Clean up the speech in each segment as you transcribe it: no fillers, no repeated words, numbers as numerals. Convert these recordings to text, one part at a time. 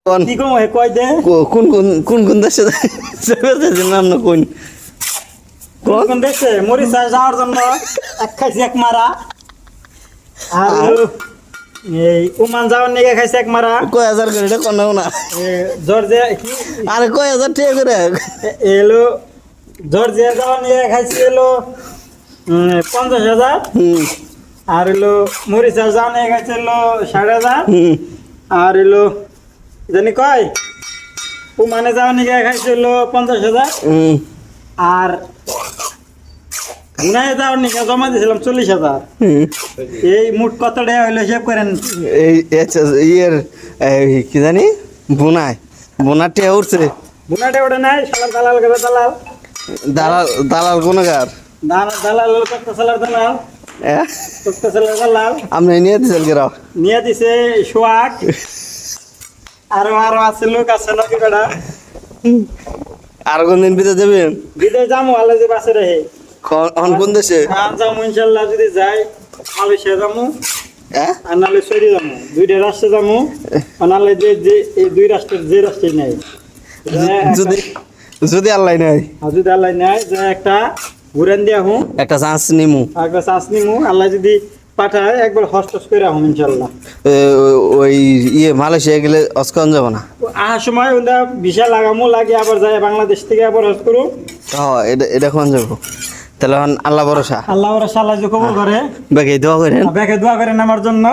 কি কম হয় কয় দে কোন কোন কোন কোন দেশে যাবে নাম না কোন কোন কোন দেশে মরিচা যাওয়ার জন্য এক খাইছে এক মারা আর এই ওমান যাওয়ার নিয়ে খাইছে এক মারা কয় হাজার করে এটা কোন না জর্জিয়া কি আরে কয় হাজার টাকা করে এলো জর্জিয়া যাওয়ার নিয়ে খাইছে এলো 50,000 আর এলো মরিচা যাওয়ার নিয়ে খাইছে এলো 60,000 আর এলো জানি কয় ওমানে যাওয়ার নিয়ে খাইছে এলো 50,000 আর গুনায় যাওয়ার নিকে জমা দিয়েছিলাম 40,000 এই মোট কত টাকা হইলো হিসাব করেন এই ইয়ের কি জানি বোনা টিয়া উঠছে বুনাটা ওটা নাই সালার দালাল করে দালাল দালাল দালাল কোনকার দালাল কত সালার দালাল কত সালার দালাল আপনি নিয়ে দিয়েছেন কেরা নিয়ে দিছে সোয়াক আরো আছে লোক আছে নাকি বেড়া আর কোনদিন বিদেশ যাবেন বিদেশ যাবো আল্লাহ যে বাসে রেহে কোন দেশে যাবো ইনশাল্লাহ যদি যাই মালয়েশিয়া যাবো আর নাহলে সৌদি যাবো দুইটা রাষ্ট্রে যাবো নাহলে যে এই দুই রাষ্ট্রের যে রাষ্ট্রে নেই যদি যদি আল্লাহ নাই আর যদি আল্লাহ নেয় যে একটা ঘুরেন দিয়া হুম একটা চান্স নিমু একটা চান্স নিমু আল্লাহ যদি পাঠায় একবার হস্টস করে আহুম ইনশাল্লাহ ওই মালয়েশিয়া গেলে অস্কন যাব না আসার সময় ওটা ভিসা লাগামো লাগে আবার যায় বাংলাদেশ থেকে আবার হস্ট করু হ্যাঁ এটা কোন যাবো তাহলে আল্লাহ ভরসা আল্লাহ ওরা সাল্লাহ যে কবুল করে বেগে দোয়া করেন ব্যাগে দোয়া করেন আমার জন্য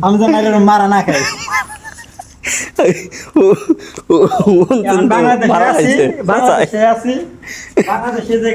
আমি যেন এরকম মারা না খাই বাংলাদেশে আছি বাংলাদেশে যে